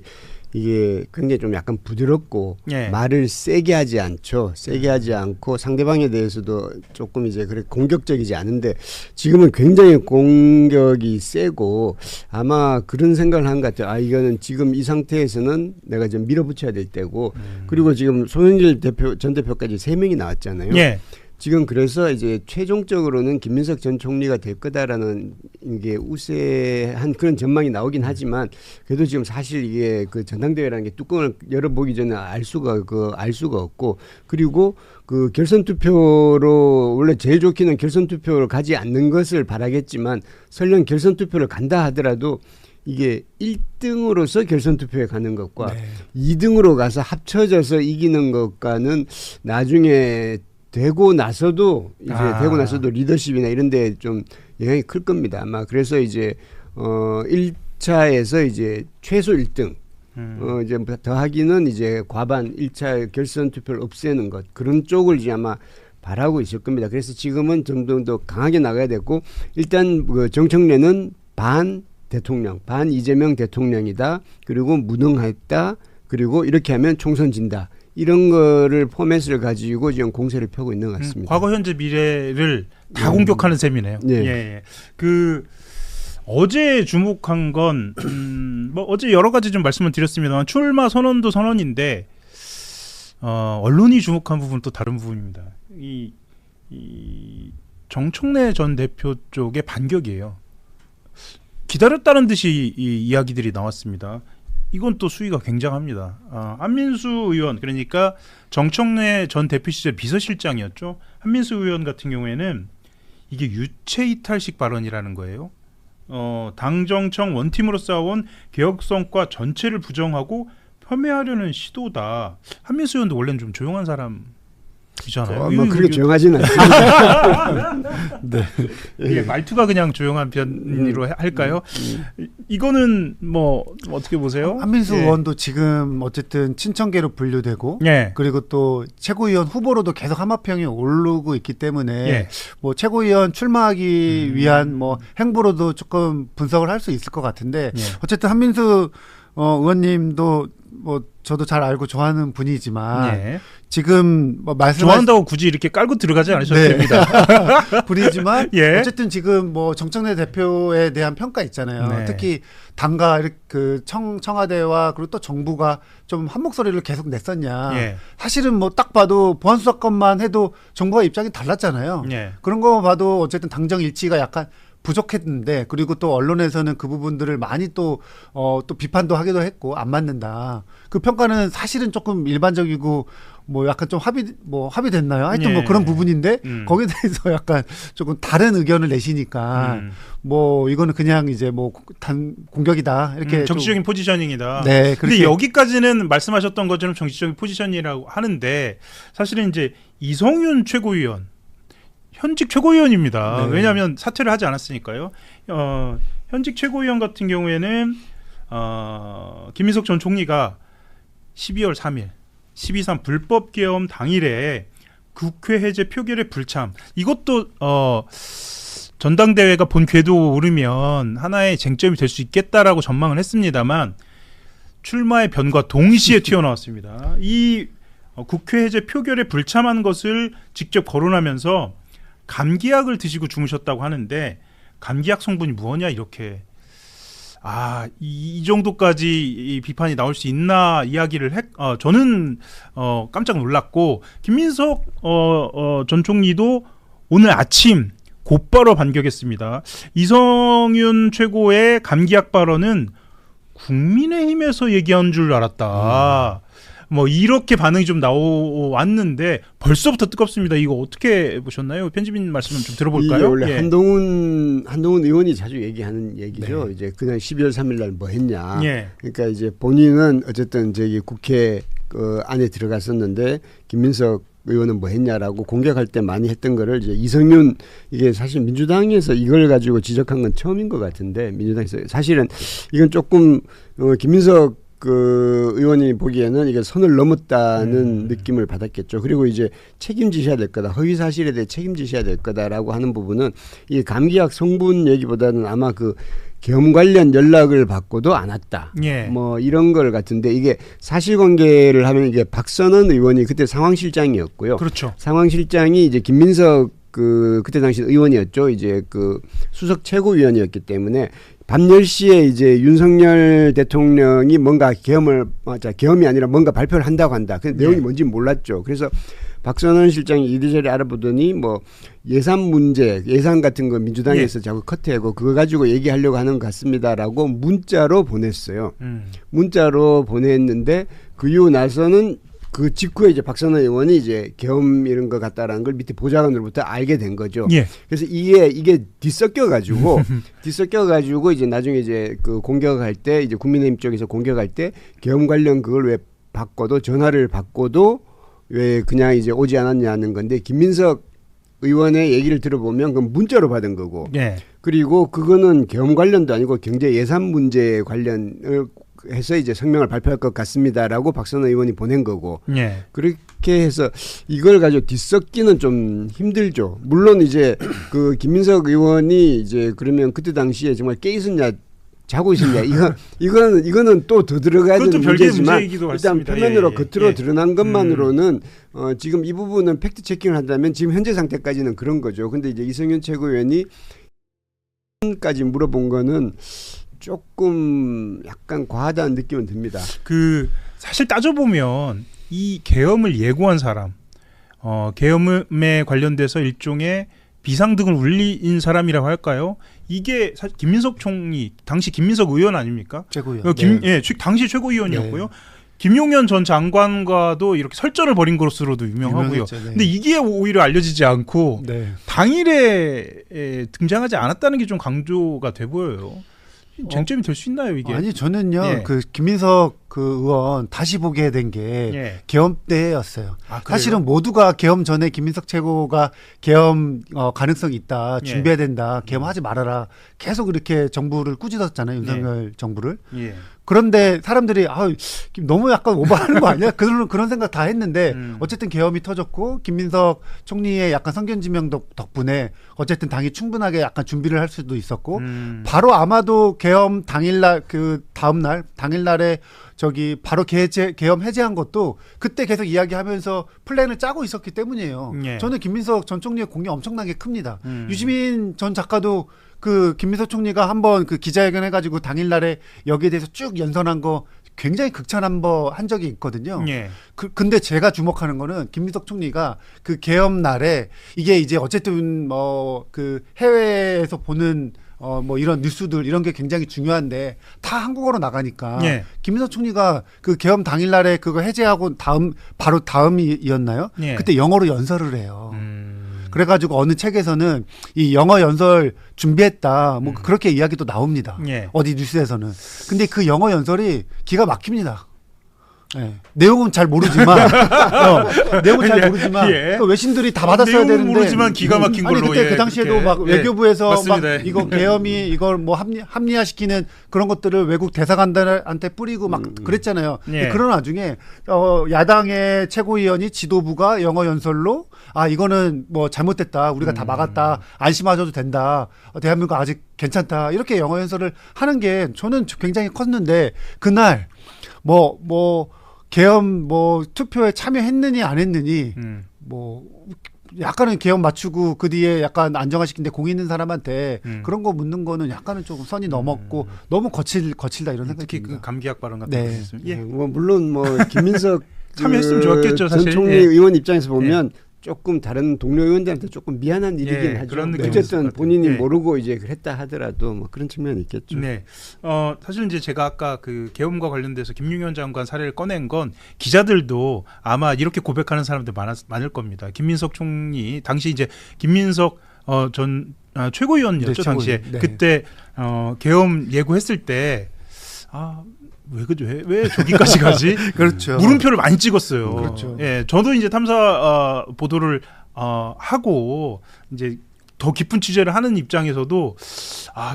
S9: 이게 굉장히 좀 약간 부드럽고
S7: 예.
S9: 말을 세게 하지 않죠. 세게 하지 않고 상대방에 대해서도 조금 이제 그래 공격적이지 않은데 지금은 굉장히 공격이 세고 아마 그런 생각을 한 것 같아요. 이거는 지금 이 상태에서는 내가 좀 밀어붙여야 될 때고 그리고 지금 송영길 전 대표까지 3명이 나왔잖아요.
S7: 예.
S9: 지금 그래서 이제 최종적으로는 김민석 전 총리가 될 거다라는 이게 우세한 그런 전망이 나오긴 하지만 그래도 지금 사실 이게 그 전당대회라는 게 뚜껑을 열어보기 전에 알 수가 없고 그리고 그 결선 투표로 원래 제일 좋기는 결선 투표를 가지 않는 것을 바라겠지만 설령 결선 투표를 간다 하더라도 이게 1등으로서 결선 투표에 가는 것과 2등으로 가서 합쳐져서 이기는 것과는 나중에 되고 나서도 리더십이나 이런 데 좀 영향이 클 겁니다. 아마 그래서 이제 1차에서 이제 최소 1등 이제 더하기는 이제 과반 1차 결선 투표를 없애는 것 그런 쪽을 이제 아마 바라고 있을 겁니다. 그래서 지금은 좀 더 강하게 나가야 되고 일단 그 정청래는 반 대통령, 반 이재명 대통령이다. 그리고 무능했다. 그리고 이렇게 하면 총선 진다. 이런 거를 포맷을 가지고 지금 공세를 펴고 있는 것 같습니다.
S7: 과거, 현재, 미래를 다 공격하는 셈이네요. 예. 그 어제 주목한 건 뭐 어제 여러 가지 좀 말씀을 드렸습니다만 출마 선언도 선언인데 언론이 주목한 부분은 또 다른 부분입니다. 이 정청래 전 대표 쪽의 반격이에요. 기다렸다는 듯이 이 이야기들이 나왔습니다. 이건 또 수위가 굉장합니다. 한민수 의원 그러니까 정청래 전 대표 시절 비서실장이었죠. 한민수 의원 같은 경우에는 이게 유체이탈식 발언이라는 거예요. 당정청 원팀으로 싸운 개혁성과 전체를 부정하고 폄훼하려는 시도다. 한민수 의원도 원래는 좀 조용한 사람이잖아요.
S9: 뭐 그렇게 조용하지는 않습니다.
S7: 네. 이게 말투가 그냥 조용한 편으로 할까요? 이거는 뭐 어떻게 보세요?
S8: 한민수 의원도 지금 어쨌든 친청계로 분류되고 그리고 또 최고위원 후보로도 계속 하마평이 오르고 있기 때문에 뭐 최고위원 출마하기 위한 뭐 행보로도 조금 분석을 할 수 있을 것 같은데 어쨌든 한민수 의원님도 뭐 저도 잘 알고 좋아하는 분이지만
S7: 예.
S8: 지금 뭐
S7: 좋아한다고 굳이 이렇게 깔고 들어가지 않으셔도
S8: 네.
S7: 됩니다.
S8: 분이지만
S7: 예.
S8: 어쨌든 지금 뭐 정청래 대표에 대한 평가 있잖아요.
S7: 네.
S8: 특히 당과 그 청와대와 그리고 또 정부가 좀 한 목소리를 계속 냈었냐.
S7: 예.
S8: 사실은 뭐 딱 봐도 보안수 사건만 해도 정부와 입장이 달랐잖아요.
S7: 예.
S8: 그런 거 봐도 어쨌든 당정 일치가 약간 부족했는데 그리고 또 언론에서는 그 부분들을 많이 또 비판도 하기도 했고 안 맞는다. 그 평가는 사실은 조금 일반적이고 뭐 약간 좀 합의됐나요? 하여튼
S7: 예.
S8: 뭐 그런 부분인데 거기에 대해서 약간 조금 다른 의견을 내시니까 뭐 이거는 그냥 이제 뭐 단 공격이다 이렇게
S7: 정치적인 포지셔닝이다.
S8: 네,
S7: 근데
S8: 그렇게
S7: 여기까지는 말씀하셨던 것처럼 정치적인 포지션이라고 하는데 사실은 이제 이성윤 최고위원 현직 최고위원입니다.
S8: 네.
S7: 왜냐하면 사퇴를 하지 않았으니까요. 현직 최고위원 같은 경우에는 김민석 전 총리가 12월 3일 12.3 불법 계엄 당일에 국회 해제 표결에 불참. 이것도 전당대회가 본 궤도 오르면 하나의 쟁점이 될 수 있겠다라고 전망을 했습니다만 출마의 변과 동시에 튀어나왔습니다. 이 국회 해제 표결에 불참한 것을 직접 거론하면서 감기약을 드시고 주무셨다고 하는데 감기약 성분이 무엇냐 이렇게 이 정도까지 이 비판이 나올 수 있나 이야기를 저는 깜짝 놀랐고 김민석 전 총리도 오늘 아침 곧바로 반격했습니다. 이성윤 최고의 감기약 발언은 국민의힘에서 얘기한 줄 알았다. 뭐 이렇게 반응이 좀 나왔는데 벌써부터 뜨겁습니다. 이거 어떻게 보셨나요? 편집인 말씀 좀 들어볼까요?
S9: 이게 원래
S7: 예.
S9: 한동훈 의원이 자주 얘기하는 얘기죠.
S8: 네.
S9: 이제 그냥 12월 3일 날 뭐 했냐.
S7: 예.
S9: 그러니까 이제 본인은 어쨌든 저기 국회 안에 들어갔었는데 김민석 의원은 뭐 했냐라고 공격할 때 많이 했던 거를 이제 이성윤 이게 사실 민주당에서 이걸 가지고 지적한 건 처음인 것 같은데 민주당에서 사실은 이건 조금 김민석 의원이 보기에는 이게 선을 넘었다는 느낌을 받았겠죠. 그리고 이제 책임지셔야 될 거다. 허위 사실에 대해 책임지셔야 될 거다라고 하는 부분은 이 감기약 성분 얘기보다는 아마 계엄 관련 연락을 받고도 안 왔다.
S7: 예.
S9: 뭐 이런 걸 같은데 이게 사실관계를 하면 이게 박선원 의원이 그때 상황실장이었고요.
S7: 그렇죠.
S9: 상황실장이 이제 김민석 그때 당시 의원이었죠. 이제 수석 최고위원이었기 때문에 밤 10시에 이제 윤석열 대통령이 뭔가 계엄이 아니라 뭔가 발표를 한다고 한다. 그 내용이 뭔지 몰랐죠. 그래서 박선원 실장이 이리저리 알아보더니 뭐 예산 같은 거 민주당에서 자꾸 커트하고 그거 가지고 얘기하려고 하는 것 같습니다라고 문자로 보냈어요. 문자로 보냈는데 그 이후 나서는 그 직후에 이제 박선원 의원이 이제 계엄 이런 것 같다라는 걸 밑에 보좌관으로부터 알게 된 거죠.
S7: 예.
S9: 그래서 이게 뒤섞여가지고 이제 나중에 이제 공격할 때 이제 국민의힘 쪽에서 공격할 때 계엄 관련 그걸 왜 전화를 받고도 왜 그냥 이제 오지 않았냐는 건데 김민석 의원의 얘기를 들어보면 그건 문자로 받은 거고.
S7: 예.
S9: 그리고 그거는 계엄 관련도 아니고 경제 예산 문제 관련을 해서 이제 성명을 발표할 것 같습니다라고 박선원 의원이 보낸 거고.
S7: 예.
S9: 그렇게 해서 이걸 가지고 뒤섞기는 좀 힘들죠. 물론 이제 김민석 의원이 이제 그러면 그때 당시에 정말 깨 있었냐 자고 있었냐 이거는 또 더 들어가야 되는 문제지만 일단 표면으로 겉으로 드러난 것만으로는 지금 이 부분은 팩트 체킹을 한다면 지금 현재 상태까지는 그런 거죠. 근데 이제 이성윤 최고위원이 까지 물어본 거는 조금 약간 과하다는 느낌은 듭니다.
S7: 사실 따져보면 이 계엄을 예고한 사람, 계엄에 관련돼서 일종의 비상등을 울린 사람이라고 할까요? 이게 사실 김민석 총리, 당시 김민석 의원 아닙니까?
S8: 최고위원.
S7: 당시 최고위원이었고요. 김용현 전 장관과도 이렇게 설전을 벌인 것으로도 유명하고요.
S8: 유명했죠, 네.
S7: 근데 이게 오히려 알려지지 않고 당일에 등장하지 않았다는 게 좀 강조가 돼 보여요. 쟁점이 될 수 있나요, 이게?
S8: 아니 저는요 김민석 의원 다시 보게 된 게 계엄 때였어요. 사실은 모두가 계엄 전에 김민석 최고가 계엄 가능성이 있다, 준비해야 된다, 계엄하지 말아라 계속 이렇게 정부를 꾸짖었잖아요, 윤석열 정부를. 그런데 사람들이 너무 약간 오버하는 거 아니야? 그런 생각 다 했는데 어쨌든 계엄이 터졌고 김민석 총리의 약간 성견지명 덕분에 어쨌든 당이 충분하게 약간 준비를 할 수도 있었고 바로 아마도 계엄 당일날 그 다음날 당일날에 바로 계엄 해제한 것도 그때 계속 이야기하면서 플랜을 짜고 있었기 때문이에요.
S7: 예.
S8: 저는 김민석 전 총리의 공이 엄청나게 큽니다. 유시민 전 작가도 그 김민석 총리가 한번 그 기자회견 해가지고 당일날에 여기에 대해서 쭉 연설한 거 굉장히 극찬한 적이 있거든요.
S7: 예.
S8: 근데 제가 주목하는 거는 김민석 총리가 그 계엄 날에 이게 이제 어쨌든 그 해외에서 보는 이런 뉴스들 이런 게 굉장히 중요한데 다 한국어로 나가니까
S7: 예.
S8: 김민석 총리가 그 계엄 당일날에 그거 해제하고 바로 다음이었나요?
S7: 예.
S8: 그때 영어로 연설을 해요. 그래가지고 어느 책에서는 이 영어 연설 준비했다 뭐 그렇게 이야기도 나옵니다.
S7: 예.
S8: 어디 뉴스에서는. 근데 그 영어 연설이 기가 막힙니다. 네. 내용은 잘 모르지만 내용은 잘 모르지만
S7: 예.
S8: 그 외신들이 다 받았어야
S7: 내용은
S8: 되는데
S7: 모르지만 기가 막힌
S8: 아니
S7: 걸로
S8: 그때
S7: 예,
S8: 그 당시에도
S7: 그렇게.
S8: 막 외교부에서
S7: 맞습니다.
S8: 막 이거 계엄이 이걸 뭐 합리화시키는 그런 것들을 외국 대사관들한테 뿌리고 막 그랬잖아요.
S7: 예.
S8: 그런 와중에 야당의 최고위원이 지도부가 영어 연설로 이거는 뭐 잘못됐다 우리가 다 막았다 안심하셔도 된다 대한민국 아직 괜찮다 이렇게 영어 연설을 하는 게 저는 굉장히 컸는데 그날 계엄 투표에 참여했느니 안 했느니 약간은 계엄 맞추고 그 뒤에 약간 안정화시킨데 공 있는 사람한테 그런 거 묻는 거는 약간은 조금 선이 넘었고 너무 거칠다 이런 생각이
S7: 특히
S8: 듭니다.
S7: 그 감기약 발언 같은
S8: 네.
S7: 거 있습니다. 예.
S9: 물론 김민석
S7: 참여했으면 좋았겠죠, 사실.
S9: 전 총리
S7: 예.
S9: 의원 입장에서 보면 조금 다른 동료 의원들한테 조금 미안한 일이긴
S7: 예,
S9: 하죠.
S7: 그런 느낌이 있을 것
S9: 어쨌든
S7: 같아요.
S9: 본인이
S7: 예.
S9: 모르고 이제 그랬다 하더라도 뭐 그런 측면이 있겠죠.
S7: 네. 사실 이제 제가 아까 그 계엄과 관련돼서 김용현 장관 사례를 꺼낸 건 기자들도 아마 이렇게 고백하는 사람들 많을 겁니다. 김민석 총리 당시 이제 김민석 전 최고위원이었죠,
S8: 네,
S7: 당시에.
S8: 최고위원. 네.
S7: 그때 계엄 예고했을 때 왜 저기까지 가지?
S8: 그렇죠.
S7: 물음표를 많이 찍었어요.
S8: 그렇죠.
S7: 예, 저도 이제 탐사 보도를 하고 이제 더 깊은 취재를 하는 입장에서도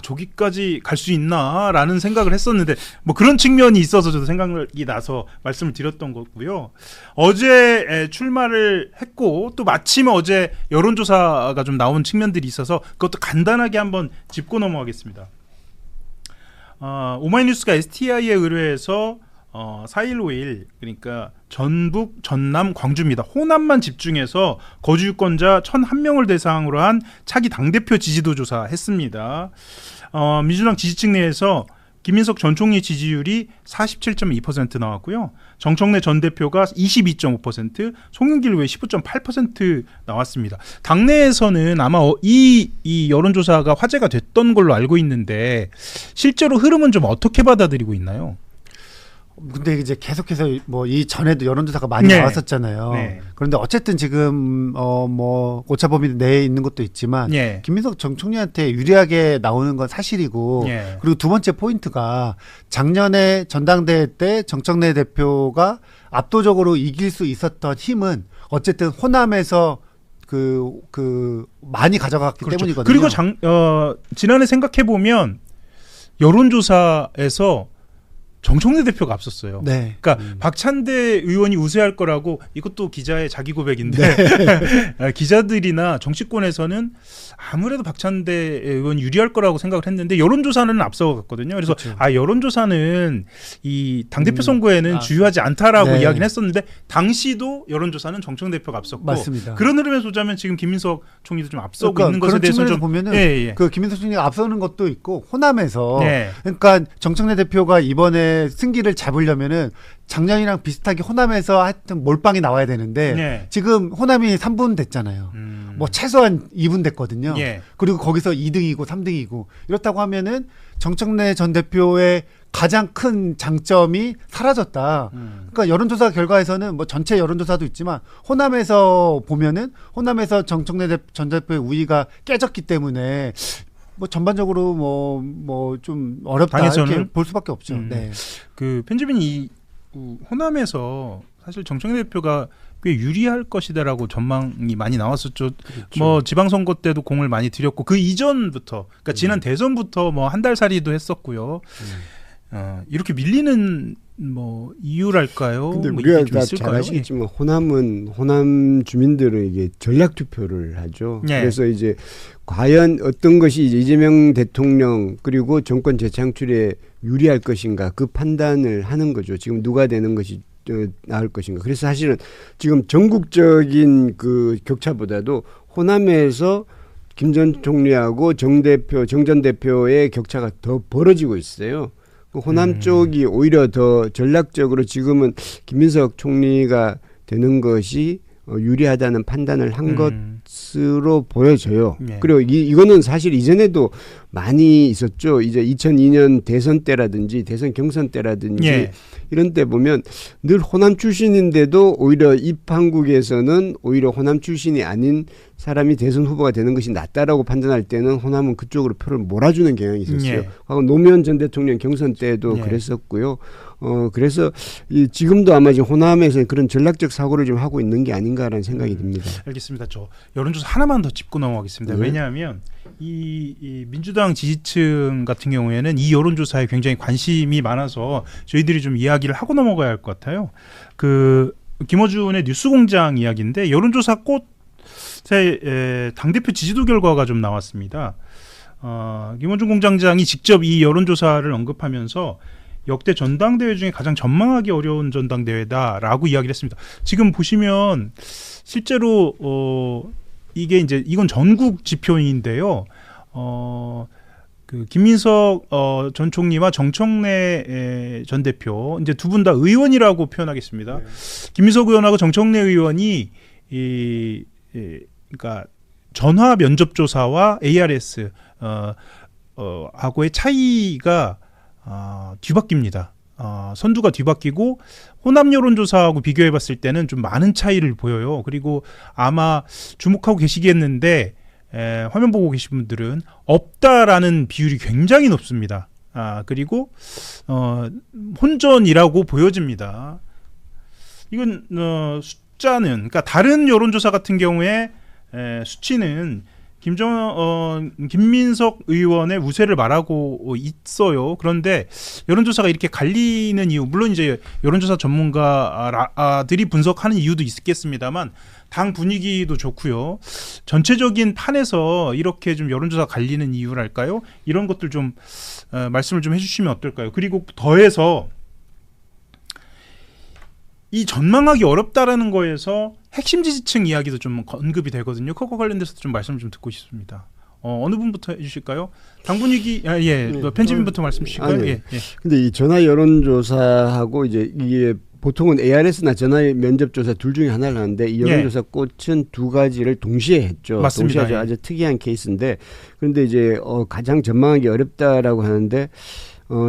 S7: 저기까지 갈 수 있나라는 생각을 했었는데 뭐 그런 측면이 있어서 저도 생각이 나서 말씀을 드렸던 거고요. 어제 출마를 했고 또 마침 어제 여론조사가 좀 나온 측면들이 있어서 그것도 간단하게 한번 짚고 넘어가겠습니다. 오마이뉴스가 STI에 의뢰해서 4일 5일 그러니까 전북, 전남, 광주입니다. 호남만 집중해서 거주 유권자 1,001명을 대상으로 한 차기 당대표 지지도 조사했습니다. 민주당 지지층 내에서 김민석 전 총리 지지율이 47.2% 나왔고요. 정청래 전 대표가 22.5%, 송영길 의회 19.8% 나왔습니다. 당내에서는 아마 이 여론조사가 화제가 됐던 걸로 알고 있는데 실제로 흐름은 좀 어떻게 받아들이고 있나요?
S8: 근데 이제 계속해서 이 전에도 여론조사가 많이
S7: 네.
S8: 나왔었잖아요.
S7: 네.
S8: 그런데 어쨌든 지금 오차범위 내에 있는 것도 있지만
S7: 예.
S8: 김민석 전 총리한테 유리하게 나오는 건 사실이고
S7: 예.
S8: 그리고 두 번째 포인트가 작년에 전당대회 때 정청래 대표가 압도적으로 이길 수 있었던 힘은 어쨌든 호남에서 많이 가져갔기
S7: 그렇죠.
S8: 때문이거든요.
S7: 그리고 지난해 생각해 보면 여론조사에서 정청래 대표가 앞섰어요.
S8: 네.
S7: 그러니까 박찬대 의원이 우세할 거라고 이것도 기자의 자기 고백인데 기자들이나 정치권에서는 아무래도 박찬대 의원 유리할 거라고 생각을 했는데 여론조사는 앞서갔거든요. 그래서
S8: 그렇죠.
S7: 여론조사는 이 당대표 선거에는 주요하지 않다라고
S8: 네.
S7: 이야기는 했었는데 당시도 여론조사는 정청래 대표가 앞섰고
S8: 맞습니다.
S7: 그런 흐름에서 보자면 지금 김민석 총리도 좀 앞서고
S8: 그러니까
S7: 있는 것에
S8: 그런
S7: 대해서
S8: 측면에서
S7: 좀
S8: 보면은
S7: 예.
S8: 그 김민석 총리가 앞서는 것도 있고 호남에서
S7: 네.
S8: 그러니까 정청래 대표가 이번에 승기를 잡으려면은 작년이랑 비슷하게 호남에서 하여튼 몰빵이 나와야 되는데
S7: 네.
S8: 지금 호남이 3분 됐잖아요. 뭐 최소한 2분 됐거든요.
S7: 예.
S8: 그리고 거기서 2등이고 3등이고 이렇다고 하면은 정청래 전 대표의 가장 큰 장점이 사라졌다. 그러니까 여론조사 결과에서는 뭐 전체 여론조사도 있지만 호남에서 보면은 호남에서 정청래 전 대표의 우위가 깨졌기 때문에 뭐 전반적으로 뭐 좀 어렵다
S7: 당에서는?
S8: 이렇게 볼 수밖에 없죠. 네.
S7: 그 편집인이 호남에서 사실 정청래 대표가 꽤 유리할 것이다라고 전망이 많이 나왔었죠. 뭐 지방선거 때도 공을 많이 들였고 그 이전부터 그러니까 지난 대선부터 뭐 한 달 살이도 했었고요. 이렇게 밀리는 뭐 이유랄까요?
S9: 근데
S7: 뭐
S9: 우리가
S7: 이게 좀
S9: 다
S7: 있을까요?
S9: 잘 아시겠지만 호남 주민들은 이게 전략 투표를 하죠.
S7: 예.
S9: 그래서 이제 과연 어떤 것이 이제 이재명 대통령 그리고 정권 재창출에 유리할 것인가 그 판단을 하는 거죠. 지금 누가 되는 것이 나을 것인가. 그래서 사실은 지금 전국적인 그 격차보다도 호남에서 김 전 총리하고 정 전 대표의 격차가 더 벌어지고 있어요. 호남 쪽이 오히려 더 전략적으로 지금은 김민석 총리가 되는 것이 유리하다는 판단을 한 것으로 보여져요.
S7: 네.
S9: 그리고 이거는 사실 이전에도 많이 있었죠. 이제 2002년 대선 때라든지 대선 경선 때라든지
S7: 예.
S9: 이런 때 보면 늘 호남 출신인데도 오히려 입한국에서는 오히려 호남 출신이 아닌 사람이 대선 후보가 되는 것이 낫다라고 판단할 때는 호남은 그쪽으로 표를 몰아주는 경향이 있었어요.
S7: 예.
S9: 하고 노무현 전 대통령 경선 때도
S7: 예.
S9: 그랬었고요. 그래서 지금도 아마 지금 호남에서 그런 전략적 사고를 좀 하고 있는 게 아닌가라는 생각이 듭니다.
S7: 알겠습니다. 저 여론조사 하나만 더 짚고 넘어가겠습니다.
S9: 네.
S7: 왜냐하면 이 민주당 지지층 같은 경우에는 이 여론조사에 굉장히 관심이 많아서 저희들이 좀 이야기를 하고 넘어가야 할 것 같아요. 그 김어준의 뉴스공장 이야기인데 여론조사 꽃의 당대표 지지도 결과가 좀 나왔습니다. 김어준 공장장이 직접 이 여론조사를 언급하면서 역대 전당대회 중에 가장 전망하기 어려운 전당대회다라고 이야기를 했습니다. 지금 보시면 실제로 이건 전국 지표인데요. 그 김민석 전 총리와 정청래 전 대표 이제 두 분 다 의원이라고 표현하겠습니다. 김민석 의원하고 정청래 의원이 그러니까 전화 면접 조사와 ARS 하고의 차이가 뒤바뀝니다. 선두가 뒤바뀌고 호남 여론조사하고 비교해봤을 때는 좀 많은 차이를 보여요. 그리고 아마 주목하고 계시겠는데 화면 보고 계신 분들은 없다라는 비율이 굉장히 높습니다. 그리고 혼전이라고 보여집니다. 이건 숫자는 그러니까 다른 여론조사 같은 경우에 수치는 김민석 의원의 우세를 말하고 있어요. 그런데 여론조사가 이렇게 갈리는 이유, 물론 이제 여론조사 전문가들이 분석하는 이유도 있겠습니다만 당 분위기도 좋고요. 전체적인 판에서 이렇게 좀 여론조사 갈리는 이유랄까요? 이런 것들 좀 말씀을 좀 해주시면 어떨까요? 그리고 더해서 이 전망하기 어렵다라는 거에서 핵심 지지층 이야기도 좀 언급이 되거든요. 그거 관련돼서 좀 말씀을 좀 듣고 싶습니다. 어느 분부터 해주실까요? 당 분위기 편집인부터 말씀 주실까요?
S9: 예. 근데 이 전화 여론조사하고 이제 이게 보통은 ARS나 전화 면접조사 둘 중에 하나를 하는데 이 여론조사 꽃은 두 가지를 동시에 했죠.
S7: 맞습니다.
S9: 동시에 아주 특이한 케이스인데 그런데 이제 가장 전망하기 어렵다라고 하는데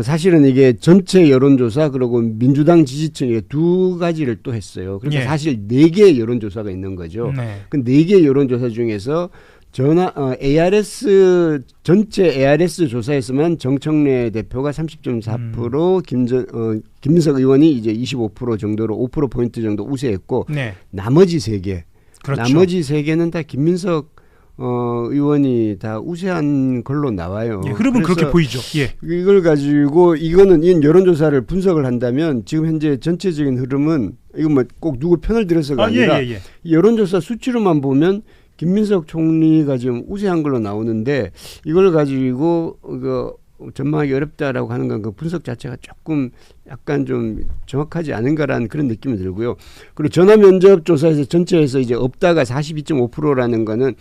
S9: 사실은 이게 전체 여론조사 그리고 민주당 지지층의 두 가지를 또 했어요. 그러니까 사실 4개의 여론조사가 있는 거죠. 그 4개의 여론조사 중에서 ARS 전체 ARS 조사에서만 정청래 대표가 30.4% 김민석 의원이 이제 25% 정도로 5% 포인트 정도 우세했고 나머지 3개
S7: 그렇죠.
S9: 나머지 3개는 다 김민석 의원이 다 우세한 걸로 나와요.
S7: 흐름은 그렇게 보이죠.
S9: 이걸 가지고 이거는 이 여론조사를 분석을 한다면 지금 현재 전체적인 흐름은 이거 뭐 꼭 누구 편을 들어서가 아니라 이 여론조사 수치로만 보면 김민석 총리가 지금 우세한 걸로 나오는데 이걸 가지고 전망하기 어렵다라고 하는 건 그 분석 자체가 조금 약간 좀 정확하지 않은가라는 그런 느낌이 들고요. 그리고 전화 면접 조사에서 전체에서 이제 없다가 42.5%라는 거는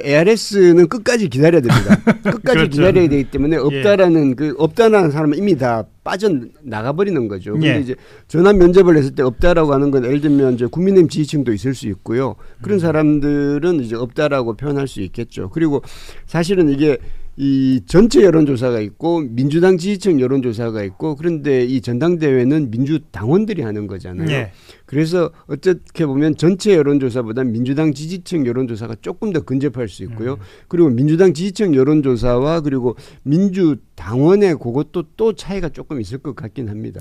S9: ARS는 끝까지 기다려야 됩니다. 끝까지
S7: 그렇죠.
S9: 기다려야 되기 때문에 없다라는 없다라는 사람은 이미 다 빠져나가 버리는 거죠. 근데 이제 전화 면접을 했을 때 없다라고 하는 건 예를 들면 이제 국민의힘 지지층도 있을 수 있고요. 그런 사람들은 이제 없다라고 표현할 수 있겠죠. 그리고 사실은 이게 이 전체 여론조사가 있고 민주당 지지층 여론조사가 있고 그런데 이 전당대회는 민주당원들이 하는 거잖아요. 그래서 어떻게 보면 전체 여론조사보다 민주당 지지층 여론조사가 조금 더 근접할 수 있고요. 그리고 민주당 지지층 여론조사와 그리고 민주당원의 그것도 또 차이가 조금 있을 것 같긴 합니다.